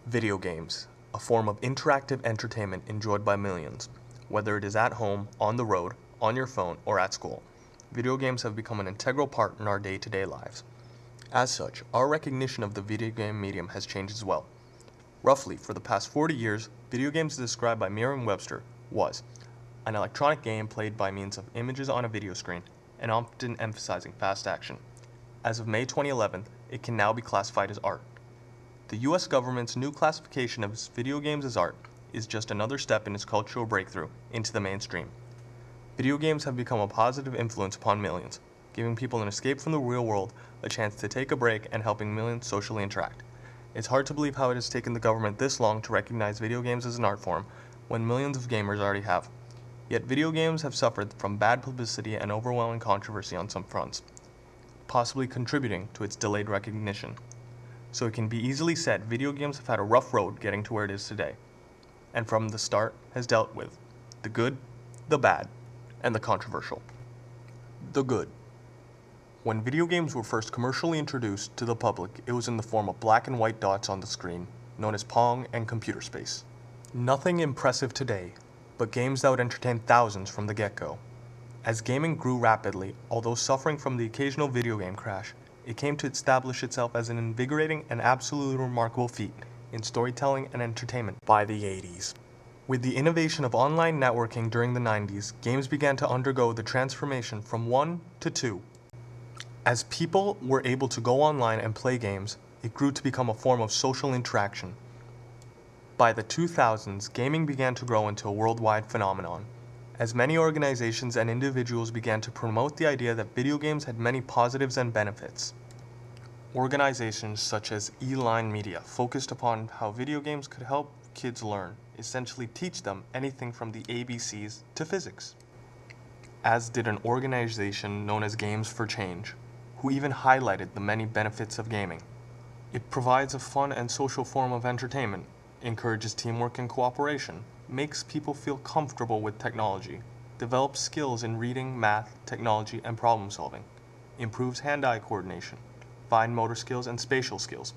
Video games, a form of interactive entertainment enjoyed by millions, whether it is at home, on the road, on your phone, or at school. Video games have become an integral part in our day-to-day lives. As such, our recognition of the video game medium has changed as well. Roughly, for the past 40 years, video games described by Merriam-Webster was an electronic game played by means of images on a video screen and often emphasizing fast action. As of May 2011, it can now be classified as art. The US government's new classification of video games as art is just another step in its cultural breakthrough into the mainstream. Video games have become a positive influence upon millions, giving people an escape from the real world, a chance to take a break, and helping millions socially interact. It's hard to believe how it has taken the government this long to recognize video games as an art form, when millions of gamers already have. Yet video games have suffered from bad publicity and overwhelming controversy on some fronts, possibly contributing to its delayed recognition. So it can be easily said video games have had a rough road getting to where it is today, and from the start has dealt with the good, the bad, and the controversial. The good. When video games were first commercially introduced to the public, it was in the form of black and white dots on the screen, known as Pong and computer space. Nothing impressive today, but games that would entertain thousands from the get-go. As gaming grew rapidly, although suffering from the occasional video game crash, it came to establish itself as an invigorating and absolutely remarkable feat in storytelling and entertainment by the 80s. With the innovation of online networking during the 90s, games began to undergo the transformation from 1 to 2. As people were able to go online and play games, it grew to become a form of social interaction. By the 2000s, gaming began to grow into a worldwide phenomenon, as many organizations and individuals began to promote the idea that video games had many positives and benefits. Organizations such as E-Line Media focused upon how video games could help kids learn, essentially teach them anything from the ABCs to physics. As did an organization known as Games for Change, who even highlighted the many benefits of gaming. It provides a fun and social form of entertainment, encourages teamwork and cooperation, makes people feel comfortable with technology, develops skills in reading, math, technology, and problem solving, improves hand-eye coordination, fine motor skills and spatial skills,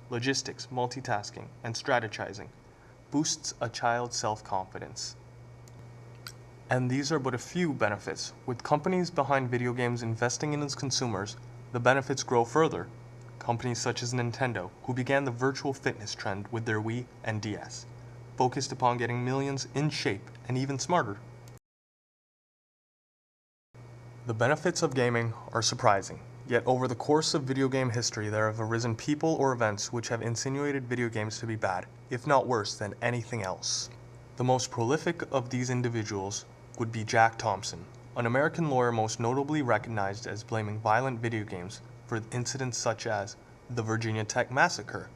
logistics, multitasking, and strategizing, boosts a child's self-confidence. And these are but a few benefits. With companies behind video games investing in its consumers, the benefits grow further. Companies such as Nintendo, who began the virtual fitness trend with their Wii and DS, focused upon getting millions in shape and even smarter. The benefits of gaming are surprising, yet over the course of video game history there have arisen people or events which have insinuated video games to be bad, if not worse than anything else. The most prolific of these individuals would be Jack Thompson, an American lawyer most notably recognized as blaming violent video games for incidents such as the Virginia Tech Massacre,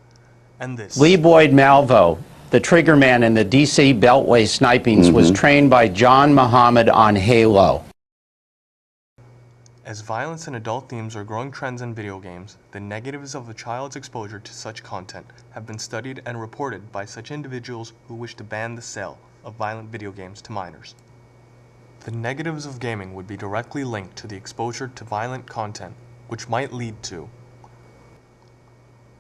and this. Lee Boyd Malvo, the trigger man in the DC Beltway snipings, was trained by John Muhammad on Halo. As violence and adult themes are growing trends in video games, the negatives of a child's exposure to such content have been studied and reported by such individuals who wish to ban the sale of violent video games to minors. The negatives of gaming would be directly linked to the exposure to violent content, which might lead to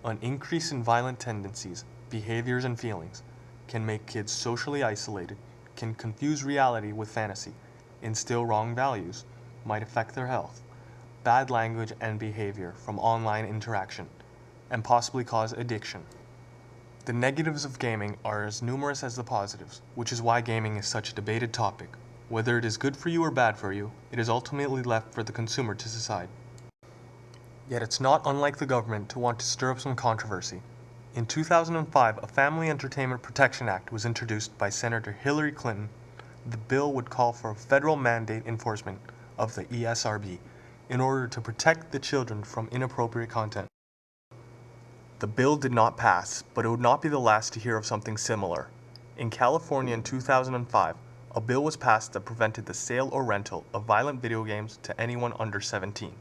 an increase in violent tendencies, behaviors, and feelings, can make kids socially isolated, can confuse reality with fantasy, instill wrong values, might affect their health, bad language and behavior from online interaction, and possibly cause addiction. The negatives of gaming are as numerous as the positives, which is why gaming is such a debated topic. Whether it is good for you or bad for you, it is ultimately left for the consumer to decide. Yet it's not unlike the government to want to stir up some controversy. In 2005, a Family Entertainment Protection Act was introduced by Senator Hillary Clinton. The bill would call for a federal mandate enforcement of the ESRB in order to protect the children from inappropriate content. The bill did not pass, but it would not be the last to hear of something similar. In California in 2005, a bill was passed that prevented the sale or rental of violent video games to anyone under 17.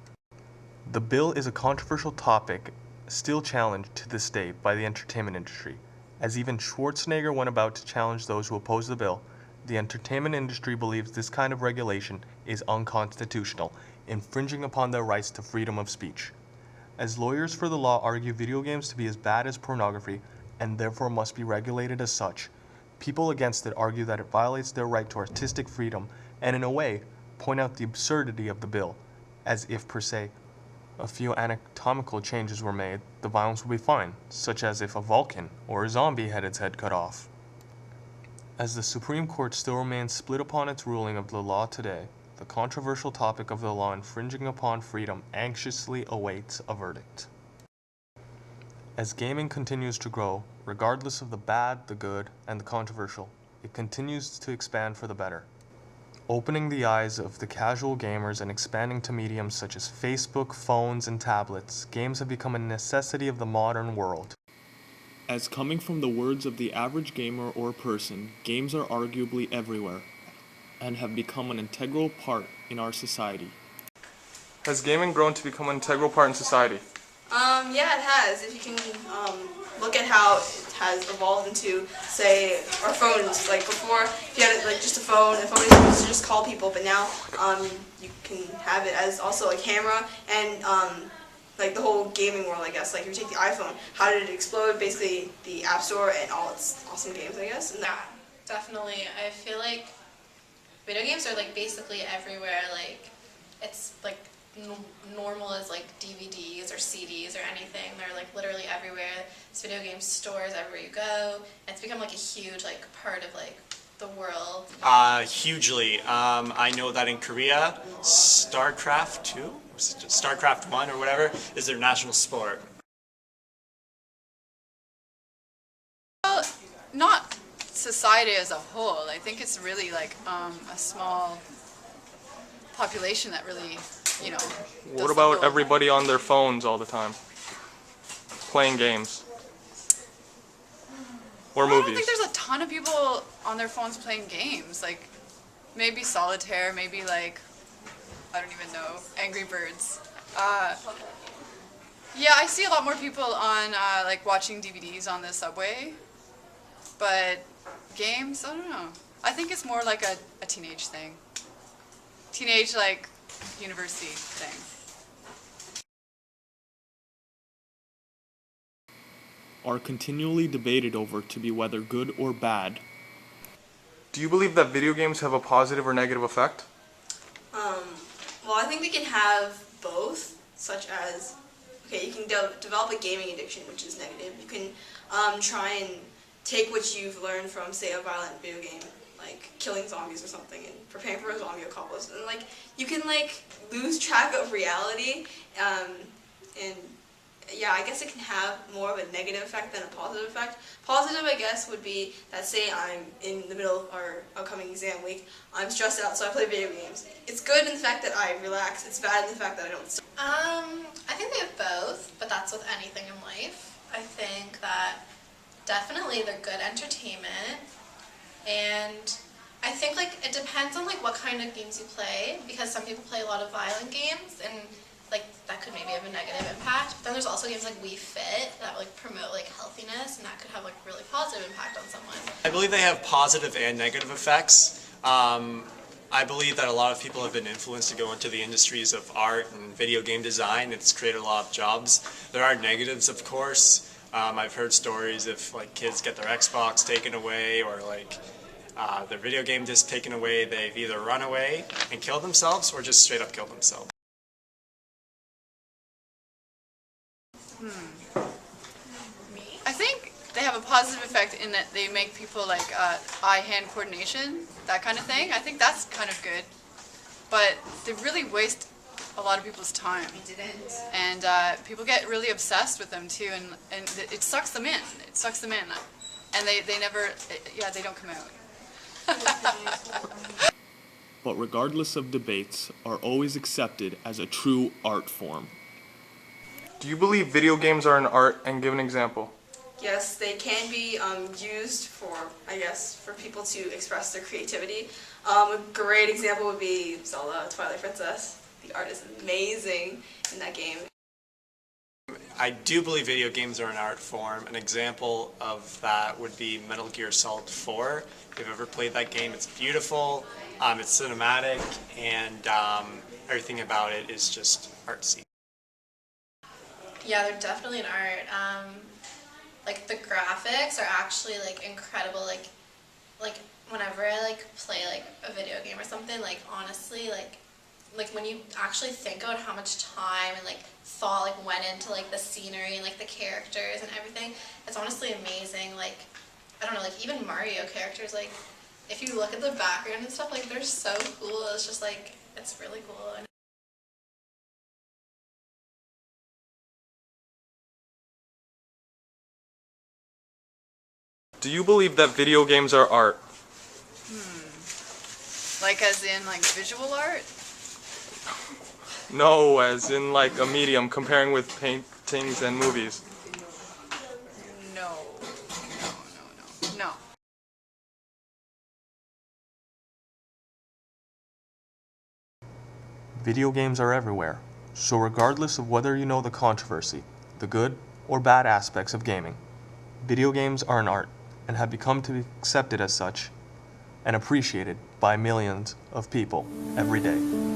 The bill is a controversial topic, still challenged to this day by the entertainment industry. As even Schwarzenegger went about to challenge those who oppose the bill, the entertainment industry believes this kind of regulation is unconstitutional, infringing upon their rights to freedom of speech. As lawyers for the law argue video games to be as bad as pornography and therefore must be regulated as such. People against it argue that it violates their right to artistic freedom and, in a way, point out the absurdity of the bill, as if, per se, a few anatomical changes were made, the violence would be fine, such as if a Vulcan or a zombie had its head cut off. As the Supreme Court still remains split upon its ruling of the law today, the controversial topic of the law infringing upon freedom anxiously awaits a verdict. As gaming continues to grow, regardless of the bad, the good, and the controversial, it continues to expand for the better. Opening the eyes of the casual gamers and expanding to mediums such as Facebook, phones, and tablets, games have become a necessity of the modern world. As coming from the words of the average gamer or person, games are arguably everywhere and have become an integral part in our society. Has gaming grown to become an integral part in society? Yeah, it has. If you can look at how it has evolved into, say, our phones. Like before, if you had like just a phone, and phone used to just call people, but now you can have it as also a camera and like the whole gaming world, I guess. Like if you take the iPhone, how did it explode? Basically, the App Store and all its awesome games, I guess. And Yeah, definitely. I feel like video games are like basically everywhere. Like it's like normal as like DVDs or CDs or anything. They're like literally everywhere. There's video game stores everywhere you go. It's become like a huge like part of like the world. Hugely. I know that in Korea, StarCraft 2, StarCraft 1 or whatever, is their national sport. Well, not society as a whole. I think it's really like a small population that really, you know. What about everybody on their phones all the time? Playing games. Or movies. I don't think there's a ton of people on their phones playing games. Like, maybe Solitaire, maybe like, I don't even know, Angry Birds. Yeah, I see a lot more people on like watching DVDs on the subway. But games, I don't know. I think it's more like a teenage thing. Teenage, like, university thing. Are continually debated over to be whether good or bad. Do you believe that video games have a positive or negative effect? Well, I think we can have both, such as, okay, you can develop a gaming addiction, which is negative. You can try and take what you've learned from, say, a violent video game, like killing zombies or something, and preparing for a zombie apocalypse, and like you can like lose track of reality, and yeah, I guess it can have more of a negative effect than a positive effect. Positive, I guess, would be that, say I'm in the middle of our upcoming exam week, I'm stressed out, so I play video games. It's good in the fact that I relax, it's bad in the fact that I don't. I think they have both, but that's with anything in life. I think that definitely they're good entertainment, and I think like it depends on like what kind of games you play, because some people play a lot of violent games and like that could maybe have a negative impact. But then there's also games like Wii Fit that like promote like healthiness, and that could have like really positive impact on someone. I believe they have positive and negative effects. I believe that a lot of people have been influenced to go into the industries of art and video game design. It's created a lot of jobs. There are negatives, of course. I've heard stories if like kids get their Xbox taken away or like their video game disc taken away, they've either run away and killed themselves or just straight up killed themselves. I think they have a positive effect in that they make people like eye-hand coordination, that kind of thing. I think that's kind of good, but they really waste a lot of people's time. And people get really obsessed with them too, and it sucks them in. It sucks them in, and they never, yeah, they don't come out. But regardless of debates, are always accepted as a true art form. Do you believe video games are an art, and give an example? Yes, they can be used for, I guess, for people to express their creativity. A great example would be Zelda, Twilight Princess. The art is amazing in that game. I do believe video games are an art form. An example of that would be Metal Gear Solid 4. If you've ever played that game, it's beautiful, it's cinematic, and everything about it is just artsy. Yeah, they're definitely an art. like the graphics are actually like incredible. Like whenever I like play like a video game or something, like honestly, like when you actually think about how much time and like thought like went into like the scenery and like the characters and everything, it's honestly amazing. Like I don't know, like even Mario characters, like if you look at the background and stuff, like they're so cool. It's just like, it's really cool. Do you believe that video games are art? Like as in like visual art? No, as in like a medium, comparing with paintings and movies. No. No. Video games are everywhere, so regardless of whether you know the controversy, the good or bad aspects of gaming, video games are an art and have become to be accepted as such and appreciated by millions of people every day.